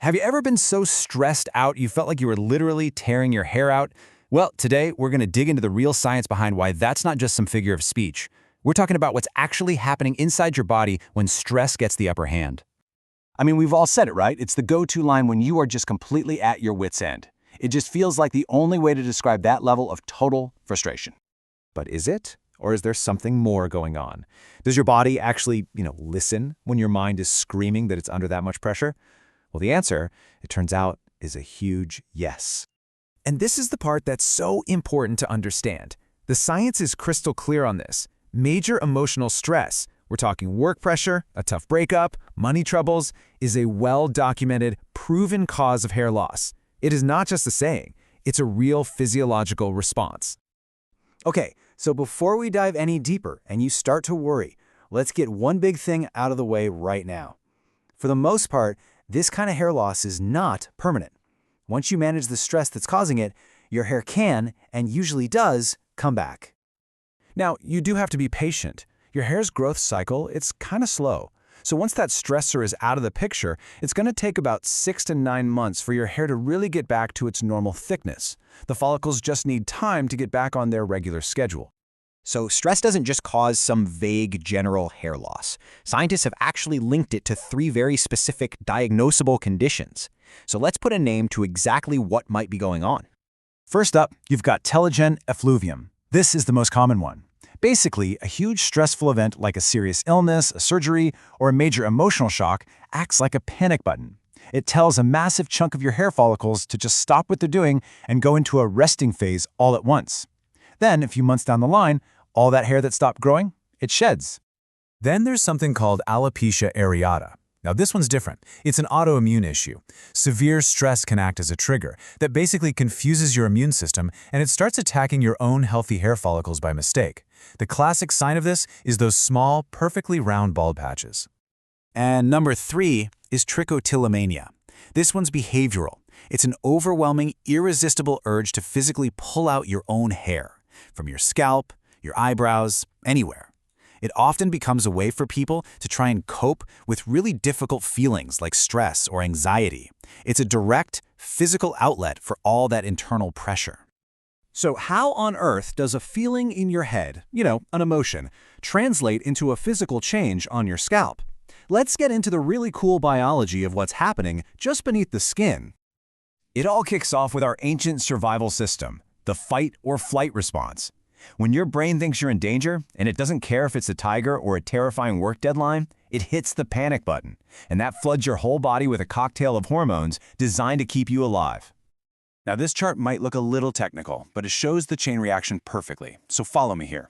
Have you ever been so stressed out you felt like you were literally tearing your hair out? Well, today we're going to dig into the real science behind why that's not just some figure of speech. We're talking about what's actually happening inside your body when stress gets the upper hand. I mean, we've all said it, right? It's the go-to line when you are just completely at your wit's end. It just feels like the only way to describe that level of total frustration. But is it? Or is there something more going on? Does your body actually, listen when your mind is screaming that it's under that much pressure? Well, the answer, it turns out, is a huge yes. And this is the part that's so important to understand. The science is crystal clear on this. Major emotional stress, we're talking work pressure, a tough breakup, money troubles, is a well-documented, proven cause of hair loss. It is not just a saying, it's a real physiological response. Okay, so before we dive any deeper and you start to worry, let's get one big thing out of the way right now. For the most part, this kind of hair loss is not permanent. Once you manage the stress that's causing it, your hair can, and usually does, come back. Now, you do have to be patient. Your hair's growth cycle, it's kind of slow. So once that stressor is out of the picture, it's going to take about 6 to 9 months for your hair to really get back to its normal thickness. The follicles just need time to get back on their regular schedule. So stress doesn't just cause some vague general hair loss. Scientists have actually linked it to 3 very specific diagnosable conditions. So let's put a name to exactly what might be going on. First up, you've got Telogen Effluvium. This is the most common one. Basically, a huge stressful event like a serious illness, a surgery, or a major emotional shock acts like a panic button. It tells a massive chunk of your hair follicles to just stop what they're doing and go into a resting phase all at once. Then, a few months down the line, all that hair that stopped growing, it sheds. Then there's something called Alopecia Areata. Now this one's different. It's an autoimmune issue. Severe stress can act as a trigger that basically confuses your immune system and it starts attacking your own healthy hair follicles by mistake. The classic sign of this is those small, perfectly round bald patches. And number 3 is Trichotillomania. This one's behavioral. It's an overwhelming, irresistible urge to physically pull out your own hair from your scalp, your eyebrows, anywhere. It often becomes a way for people to try and cope with really difficult feelings like stress or anxiety. It's a direct, physical outlet for all that internal pressure. So how on earth does a feeling in your head, an emotion, translate into a physical change on your scalp? Let's get into the really cool biology of what's happening just beneath the skin. It all kicks off with our ancient survival system, the fight or flight response. When your brain thinks you're in danger, and it doesn't care if it's a tiger or a terrifying work deadline, it hits the panic button, and that floods your whole body with a cocktail of hormones designed to keep you alive. Now this chart might look a little technical, but it shows the chain reaction perfectly, so follow me here.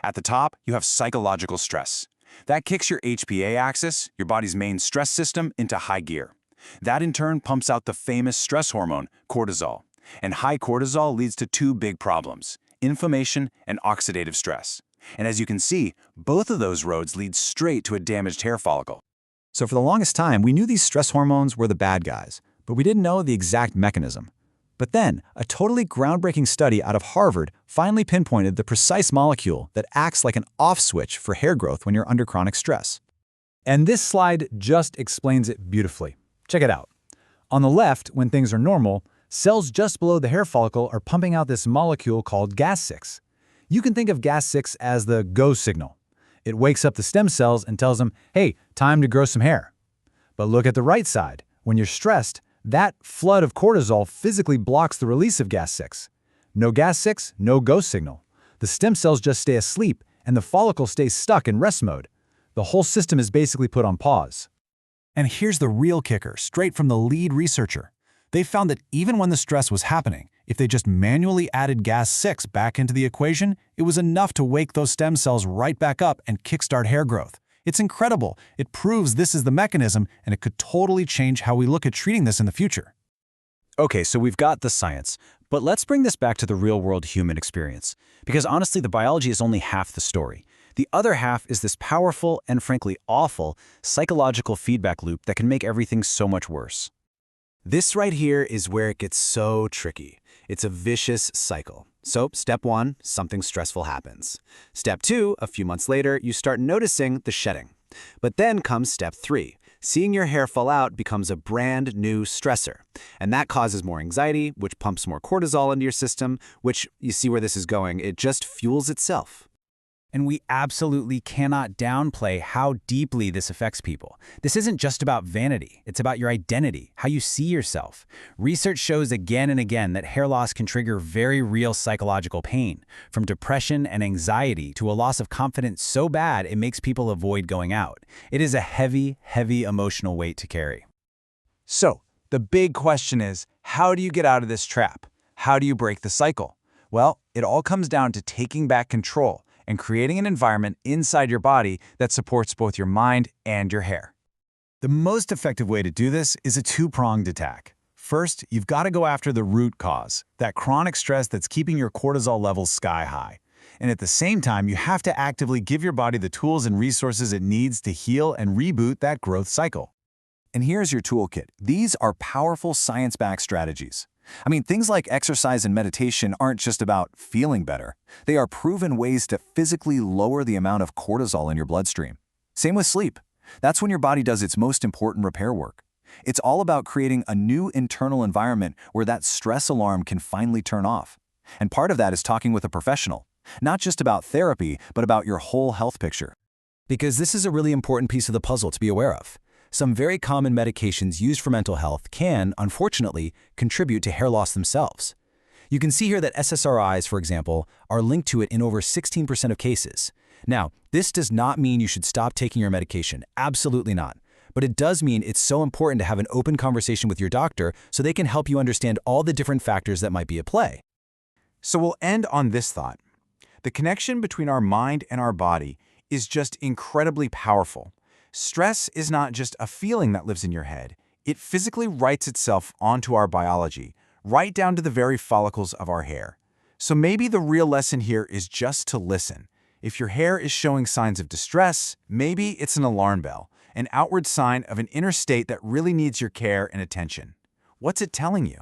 At the top, you have psychological stress. That kicks your HPA axis, your body's main stress system, into high gear. That in turn pumps out the famous stress hormone, cortisol. And high cortisol leads to 2 big problems: inflammation and oxidative stress. And as you can see, both of those roads lead straight to a damaged hair follicle. So for the longest time, we knew these stress hormones were the bad guys, but we didn't know the exact mechanism. But then, a totally groundbreaking study out of Harvard finally pinpointed the precise molecule that acts like an off switch for hair growth when you're under chronic stress. And this slide just explains it beautifully. Check it out. On the left, when things are normal, cells just below the hair follicle are pumping out this molecule called Gas6. You can think of Gas6 as the go signal. It wakes up the stem cells and tells them, hey, time to grow some hair. But look at the right side. When you're stressed, that flood of cortisol physically blocks the release of Gas6. No Gas6, no go signal. The stem cells just stay asleep and the follicle stays stuck in rest mode. The whole system is basically put on pause. And here's the real kicker, straight from the lead researcher. They found that even when the stress was happening, if they just manually added Gas6 back into the equation, it was enough to wake those stem cells right back up and kickstart hair growth. It's incredible. It proves this is the mechanism, and it could totally change how we look at treating this in the future. Okay, so we've got the science, but let's bring this back to the real-world human experience. Because honestly, the biology is only half the story. The other half is this powerful and frankly awful psychological feedback loop that can make everything so much worse. This right here is where it gets so tricky. It's a vicious cycle. So, step 1, something stressful happens. Step 2, a few months later, you start noticing the shedding. But then comes step 3. Seeing your hair fall out becomes a brand new stressor, and that causes more anxiety, which pumps more cortisol into your system, which, you see where this is going, it just fuels itself. And we absolutely cannot downplay how deeply this affects people. This isn't just about vanity. It's about your identity, how you see yourself. Research shows again and again that hair loss can trigger very real psychological pain, from depression and anxiety to a loss of confidence so bad it makes people avoid going out. It is a heavy, heavy emotional weight to carry. So, the big question is, how do you get out of this trap? How do you break the cycle? Well, it all comes down to taking back control and creating an environment inside your body that supports both your mind and your hair. The most effective way to do this is a two-pronged attack. First, you've got to go after the root cause, that chronic stress that's keeping your cortisol levels sky high. And at the same time, you have to actively give your body the tools and resources it needs to heal and reboot that growth cycle. And here's your toolkit. These are powerful science-backed strategies. I mean, things like exercise and meditation aren't just about feeling better. They are proven ways to physically lower the amount of cortisol in your bloodstream. Same with sleep. That's when your body does its most important repair work. It's all about creating a new internal environment where that stress alarm can finally turn off. And part of that is talking with a professional, not just about therapy, but about your whole health picture. Because this is a really important piece of the puzzle to be aware of. Some very common medications used for mental health can, unfortunately, contribute to hair loss themselves. You can see here that SSRIs, for example, are linked to it in over 16% of cases. Now, this does not mean you should stop taking your medication, absolutely not. But it does mean it's so important to have an open conversation with your doctor so they can help you understand all the different factors that might be at play. So we'll end on this thought. The connection between our mind and our body is just incredibly powerful. Stress is not just a feeling that lives in your head. It physically writes itself onto our biology, right down to the very follicles of our hair. So maybe the real lesson here is just to listen. If your hair is showing signs of distress, maybe it's an alarm bell, an outward sign of an inner state that really needs your care and attention. What's it telling you?